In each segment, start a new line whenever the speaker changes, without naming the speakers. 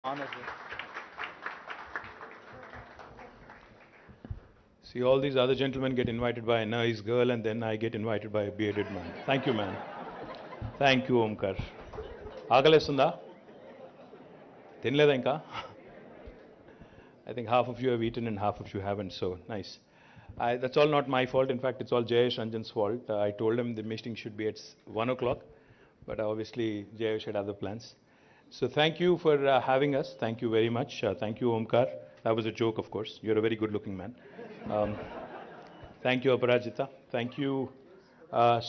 honors it. See, all these other gentlemen get invited by a nice girl, and then I get invited by a bearded man. Thank you, man. Thank you, Omkar. ఆకలేస్తుందా? తినలేదా ఇంకా? I think half of you have eaten and half of you haven't, so nice. That's all not my fault. In fact, it's all Jayesh Ranjan's fault. I told him the meeting should be at 1 o'clock, but obviously Jayesh had other plans. So thank you for having us. Thank you very much. Thank you, Omkar. That was a joke, of course. You're a very good-looking man. Thank you, Aparajita. Thank you,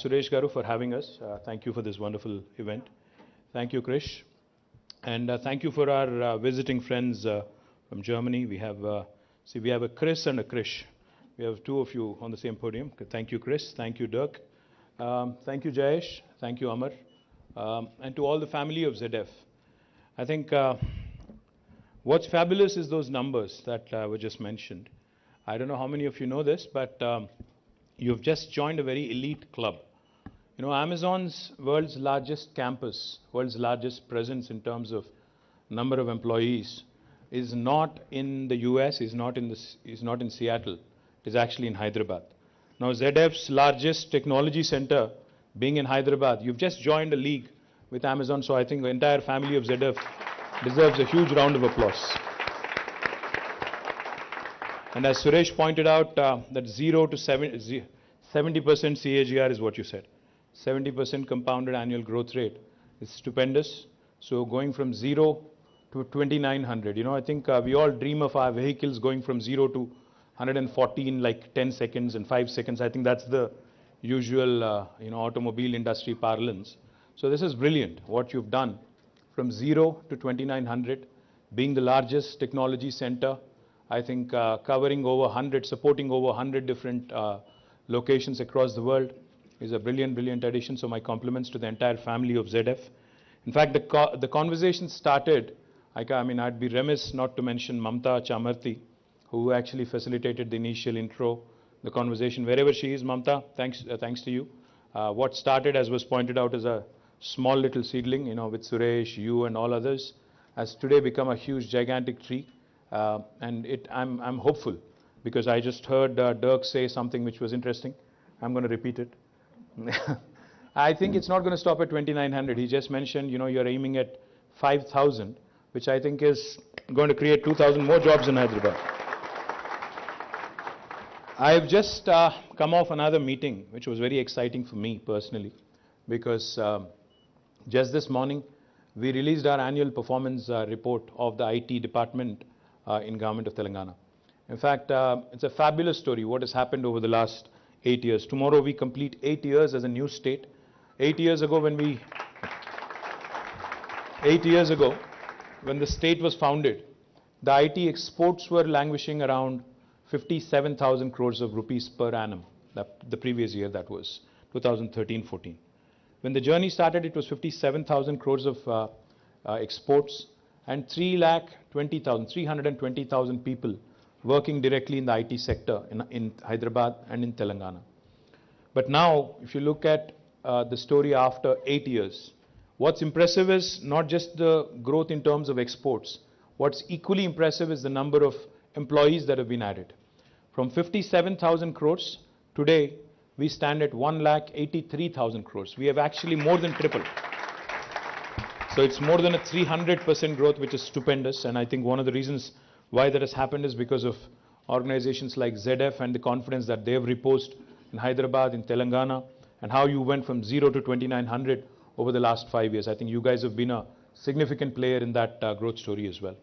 Suresh Garu, for having us. Thank you for this wonderful event. Thank you, Krish. And thank you for our visiting friends from Germany. We have a Chris and a Krish. We have two of you on the same podium. Thank you, Chris. Thank you, Dirk. Thank you, Jayesh. Thank you, Amar. And to all the family of ZF. I think what's fabulous is those numbers that were just mentioned. I don't know how many of you know this, but you've just joined a very elite club. You know, Amazon's world's largest campus, world's largest presence in terms of number of employees, is not in the US, is not in Seattle. It is actually in Hyderabad. Now, ZF's largest technology center being in Hyderabad, you've just joined a league with Amazon, so I think the entire family of ZF deserves a huge round of applause. And as Suresh pointed out, that 0 to 70% CAGR is what you said. 70% compounded annual growth rate is stupendous. So going from 0 to 2,900, you know, I think we all dream of our vehicles going from 0 to 140 in like 10 seconds and 5 seconds. I think that's the usual, automobile industry parlance. So this is brilliant, what you've done from 0 to 2,900, being the largest technology center, I think covering over 100, supporting over 100 different locations across the world is a brilliant, brilliant addition. So my compliments to the entire family of ZF. In fact, the conversation started, I'd be remiss not to mention Mamta Chamarthi, who actually facilitated the initial intro, the conversation. Wherever she is, Mamta, thanks to you. What started, as was pointed out, as a small little seedling, with Suresh, you and all others, has today become a huge, gigantic tree. And I'm hopeful, because I just heard Dirk say something which was interesting. I'm going to repeat it. I think it's not going to stop at 2,900. He just mentioned, you're aiming at 5,000, which I think is going to create 2,000 more jobs in Hyderabad. I've just come off another meeting, which was very exciting for me personally, because just this morning, we released our annual performance report of the IT department in Government of Telangana. In fact, it's a fabulous story, what has happened over the last 8 years. Tomorrow we complete 8 years as a new state. 8 years ago when the state was founded, the IT exports were languishing around 57,000 crores of rupees per annum. The previous year, that was 2013-14. When the journey started, it was 57,000 crores of exports and 320,000 people working directly in the IT sector in Hyderabad and in Telangana. But now, if you look at the story after 8 years, what's impressive is not just the growth in terms of exports. What's equally impressive is the number of employees that have been added. From 57,000 crores, today we stand at 1,83,000 crores. We have actually more than tripled. So it's more than a 300% growth, which is stupendous. And I think one of the reasons why that has happened is because of organizations like ZF and the confidence that they have reposed in Hyderabad, in Telangana, and how you went from 0 to 2,900 over the last 5 years. I think you guys have been a significant player in that growth story as well.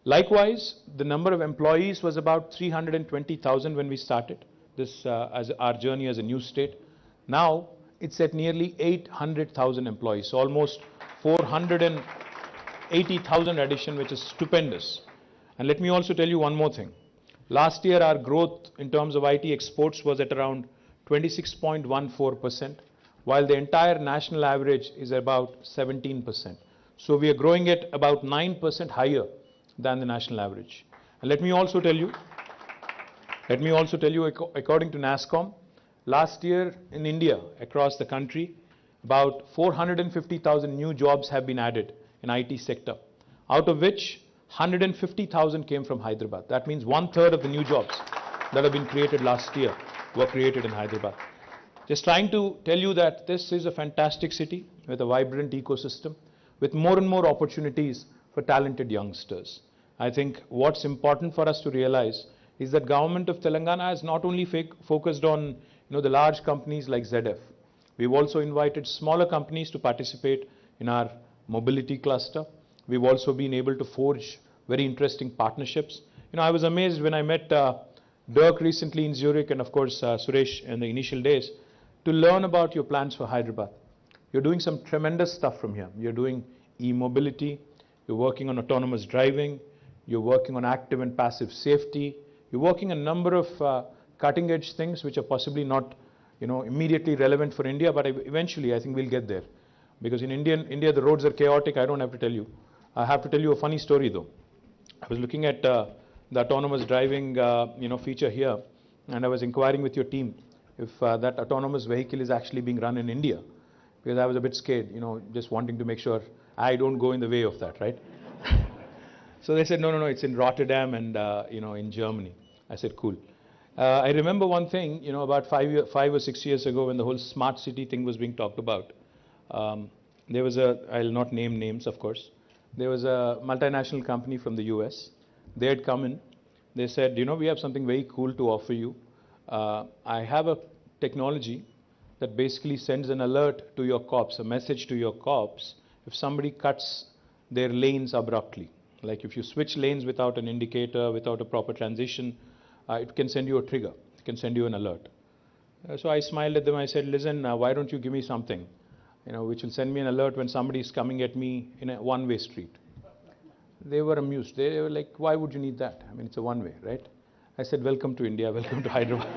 Likewise, the number of employees was about 320,000 when we started this as our journey as a new state. Now it's at nearly 800,000 employees, so almost 480,000 addition, which is stupendous. And let me also tell you one more thing. Last year, our growth in terms of IT exports was at around 26.14%, while the entire national average is about 17%. So we are growing at about 9% higher than the national average. And let me also tell you, according to NASSCOM, last year in India, across the country, about 450,000 new jobs have been added in IT sector. out of which 150,000 came from Hyderabad. That means 1/3 of the new jobs that have been created last year were created in Hyderabad. Just trying to tell you that this is a fantastic city with a vibrant ecosystem, with more and more opportunities for talented youngsters. I think what's important for us to realize is that government of Telangana has not only focused on the large companies like ZF. We've also invited smaller companies to participate in our mobility cluster. We've also been able to forge very interesting partnerships. I was amazed when I met Dirk recently in Zurich, and of course Suresh in the initial days, to learn about your plans for Hyderabad. You're doing some tremendous stuff from here. You're doing e-mobility, you're working on autonomous driving, you're working on active and passive safety, you're working on a number of cutting edge things which are possibly not immediately relevant for India, but eventually I think we'll get there. Because in India the roads are chaotic, I don't have to tell you. I have to tell you a funny story though. I was looking at the autonomous driving feature here, and I was inquiring with your team if that autonomous vehicle is actually being run in India, because I was a bit scared, just wanting to make sure I don't go in the way of that, right? So they said, no, it's in Rotterdam and in Germany. I said, cool. I remember one thing, about 5 or 6 years ago when the whole smart city thing was being talked about. There was I'll not name names, of course. There was a multinational company from the US. They had come in. They said, we have something very cool to offer you. I have a technology that basically sends an alert to your cops, a message to your cops, if somebody cuts their lanes abruptly. Like if you switch lanes without an indicator, without a proper transition, it can send you a trigger. It can send you an alert. So I smiled at them. I said, listen, why don't you give me something, which will send me an alert when somebody is coming at me in a one-way street. They were amused. They were like, why would you need that? I mean, it's a one-way, right? I said, welcome to India, welcome to Hyderabad.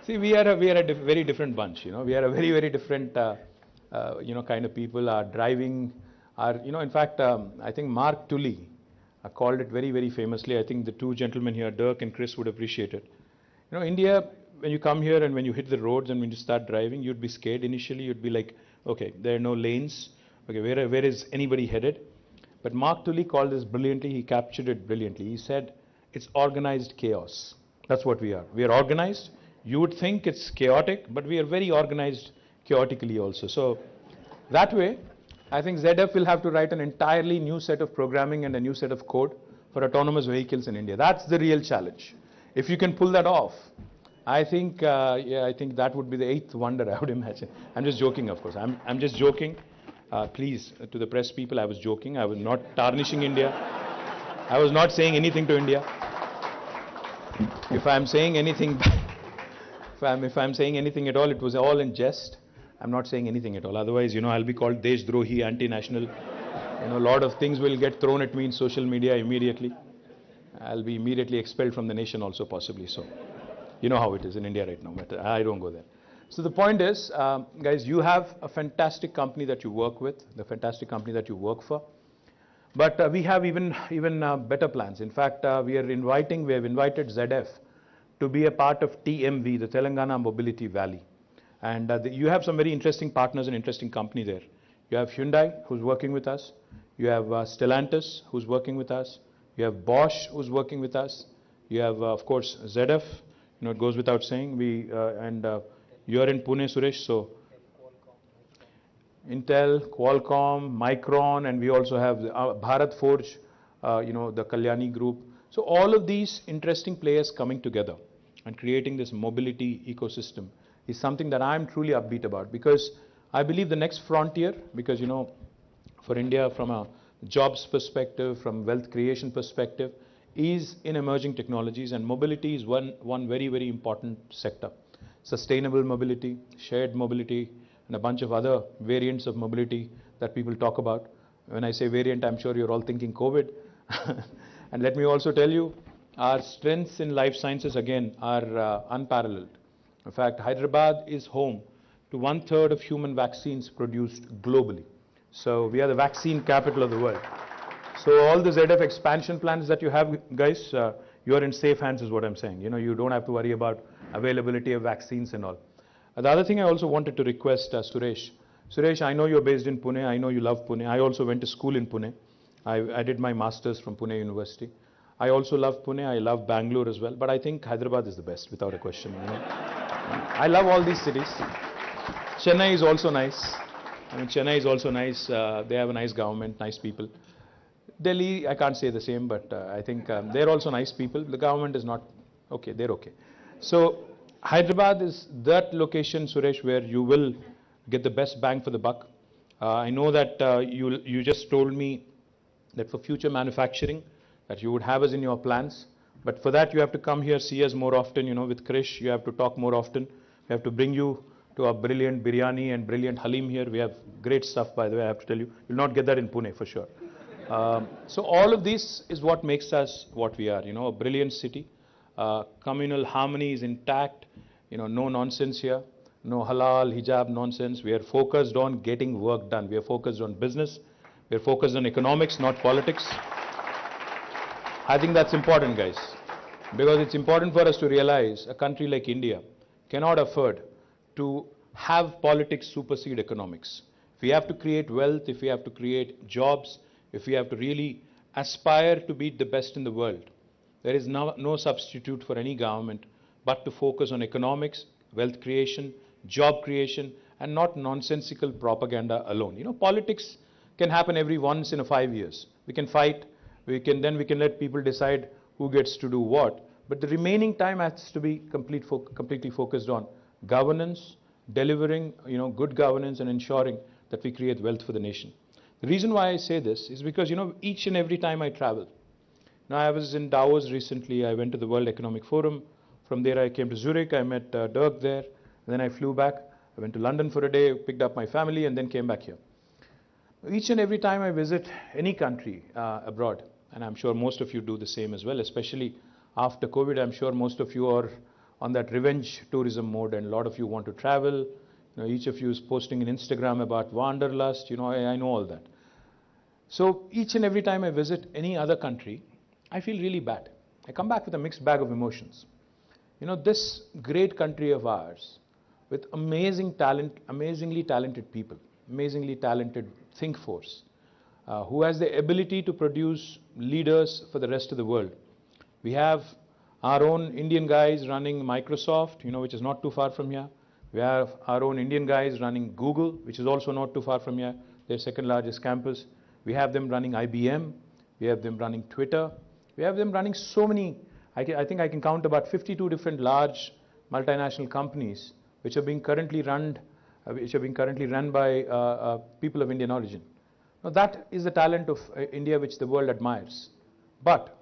See, we are a very different bunch, We are a very, very different, kind of people. Our driving, in fact, I think Mark Tully called it very, very famously. I think the two gentlemen here, Dirk and Chris, would appreciate it. India, when you come here and when you hit the roads and when you start driving, you'd be scared initially. You'd be like, okay, there are no lanes. Okay, where is anybody headed? But Mark Tully called this brilliantly. He captured it brilliantly. He said, it's organized chaos. That's what we are. We are organized. You would think it's chaotic, but we are very organized chaotically also. So that way, I think ZF will have to write an entirely new set of programming and a new set of code for autonomous vehicles in India. That's the real challenge. If you can pull that off, I think, I think that would be the eighth wonder, I would imagine. I'm just joking, of course. I'm just joking. Please, to the press people, I was joking. I was not tarnishing India. I was not saying anything to India. If I'm saying anything, if I'm saying anything at all, it was all in jest. I'm not saying anything at all. Otherwise, I'll be called Deshdrohi, anti-national. A lot of things will get thrown at me in social media immediately. I'll be immediately expelled from the nation also, possibly. So, you know how it is in India right now, but I don't go there. So the point is, guys, you have a fantastic company that you work with, the fantastic company that you work for. But we have even better plans. In fact, we have invited ZF to be a part of TMV, the Telangana Mobility Valley. And you have some very interesting partners and interesting company there. You have Hyundai, who's working with us. You have Stellantis, who's working with us. You have Bosch, who's working with us. You have, of course, ZF. It goes without saying. You're in Pune, Suresh, so Intel, Qualcomm, Micron, and we also have Bharat Forge, the Kalyani Group. So all of these interesting players coming together and creating this mobility ecosystem is something that I'm truly upbeat about, because I believe the next frontier, because for India, from a jobs perspective, from wealth creation perspective, is in emerging technologies, and mobility is one very, very important sector. Sustainable mobility, shared mobility, and a bunch of other variants of mobility that people talk about. When I say variant, I'm sure you're all thinking COVID. And let me also tell you, our strengths in life sciences, again, are unparalleled. In fact, Hyderabad is home to 1/3 of human vaccines produced globally. So we are the vaccine capital of the world. So all the ZF expansion plans that you have, guys, you are in safe hands is what I'm saying. You don't have to worry about availability of vaccines and all. The other thing I also wanted to request Suresh. Suresh, I know you're based in Pune. I know you love Pune. I also went to school in Pune. I did my master's from Pune University. I also love Pune. I love Bangalore as well. But I think Hyderabad is the best, without a question. I love all these cities. Chennai is also nice. I mean, Chennai is also nice. They have a nice government, nice people. Delhi, I can't say the same, but I think they're also nice people. The government is not okay. They're okay. So Hyderabad is that location, Suresh, where you will get the best bang for the buck. I know that you just told me that for future manufacturing, that you would have us in your plans. But for that, you have to come here, see us more often. With Krish, you have to talk more often. We have to bring you to our brilliant biryani and brilliant halim here. We have great stuff, by the way, I have to tell you. You'll not get that in Pune, for sure. So all of this is what makes us what we are, a brilliant city. Communal harmony is intact, no nonsense here, no halal, hijab nonsense. We are focused on getting work done. We are focused on business. We are focused on economics, not politics. I think that's important, guys, because it's important for us to realize a country like India cannot afford to have politics supersede economics. If we have to create wealth, if we have to create jobs, if we have to really aspire to be the best in the world, there is no substitute for any government but to focus on economics, wealth creation, job creation, and not nonsensical propaganda alone. Politics can happen every once in 5 years. We can fight, we can let people decide who gets to do what, but the remaining time has to be completely focused on governance, delivering good governance, and ensuring that we create wealth for the nation. The reason why I say this is because each and every time I travel. Now I was in Davos recently. I went to the World Economic Forum. From there I came to Zurich. I met Dirk there. And then I flew back. I went to London for a day, picked up my family, and then came back here. Each and every time I visit any country abroad, and I'm sure most of you do the same as well, especially after COVID, I'm sure most of you are on that revenge tourism mode, and a lot of you want to travel. Each of you is posting on Instagram about wanderlust. I know all that. So each and every time I visit any other country, I feel really bad. I come back with a mixed bag of emotions. This great country of ours, with amazing talent, amazingly talented people, amazingly talented think force, who has the ability to produce leaders for the rest of the world. We have our own Indian guys running Microsoft, which is not too far from here. We have our own Indian guys running Google, which is also not too far from here, their second largest campus. We have them running IBM. We have them running Twitter. We have them running so many. I think I can count about 52 different large multinational companies which are being currently run by people of Indian origin. Now that is the talent of India which the world admires. But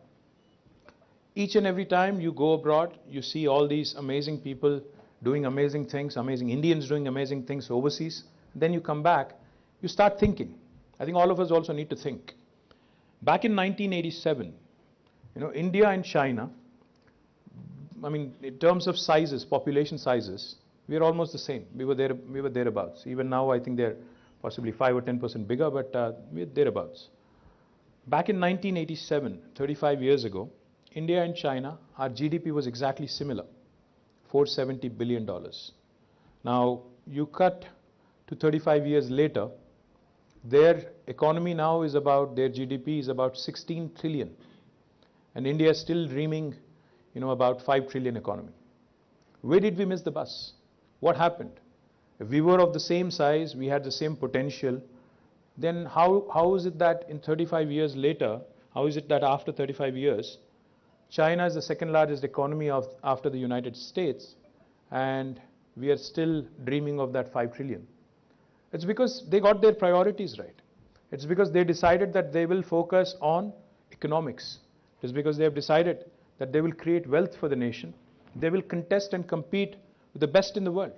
each and every time you go abroad, you see all these amazing people doing amazing things, amazing Indians doing amazing things overseas. Then you come back, you start thinking. I think all of us also need to think. Back in 1987, India and China, in terms of sizes, population sizes, we are almost the same. We were thereabouts. Even now, I think they're possibly 5 or 10% bigger, but we're thereabouts. Back in 1987, 35 years ago, India and China, our GDP was exactly similar, $470 billion. Now, you cut to 35 years later, their economy now is their GDP is about 16 trillion. And India is still dreaming, about 5 trillion economy. Where did we miss the bus? What happened? If we were of the same size, we had the same potential, then how is it that in 35 years later, how is it that after 35 years, China is the second largest economy after the United States, and we are still dreaming of that 5 trillion? It's because they got their priorities right. It's because they decided that they will focus on economics. It's because they have decided that they will create wealth for the nation. They will contest and compete with the best in the world.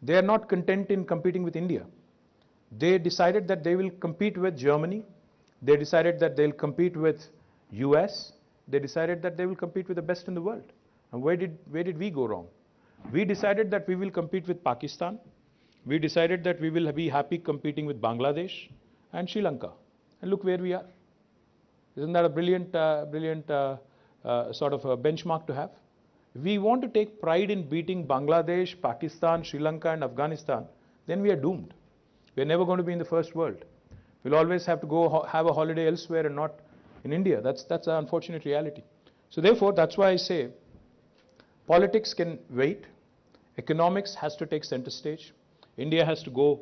They are not content in competing with India. They decided that they will compete with Germany. They decided that they'll compete with US. They decided that they will compete with the best in the world. And where did we go wrong? We decided that we will compete with Pakistan. We decided that we will be happy competing with Bangladesh and Sri Lanka. And look where we are. Isn't that a brilliant sort of a benchmark to have? If we want to take pride in beating Bangladesh, Pakistan, Sri Lanka, and Afghanistan, then we are doomed. We are never going to be in the first world. We'll always have to go have a holiday elsewhere and not in India. That's an unfortunate reality. So therefore, that's why I say politics can wait. Economics has to take center stage. India has to go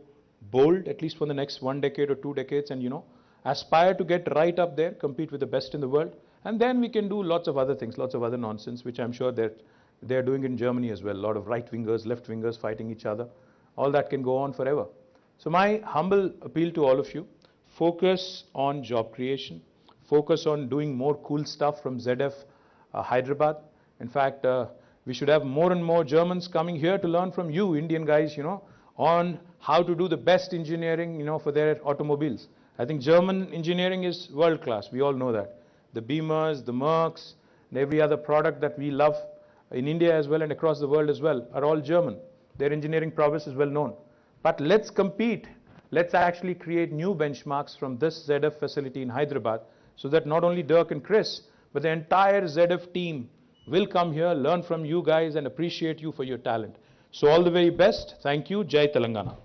bold, at least for the next 1 decade or 2 decades, and aspire to get right up there, compete with the best in the world. And then we can do lots of other things, lots of other nonsense, which I'm sure they're doing in Germany as well. A lot of right-wingers, left-wingers fighting each other. All that can go on forever. So my humble appeal to all of you, focus on job creation, focus on doing more cool stuff from ZF Hyderabad. In fact, we should have more and more Germans coming here to learn from you, Indian guys, on how to do the best engineering, for their automobiles. I think German engineering is world class. We all know that. The Beamers, the Mercs, and every other product that we love in India as well and across the world as well are all German. Their engineering prowess is well known. But let's compete. Let's actually create new benchmarks from this ZF facility in Hyderabad so that not only Dirk and Chris, but the entire ZF team will come here, learn from you guys and appreciate you for your talent. So all the very best. Thank you. Jai Telangana.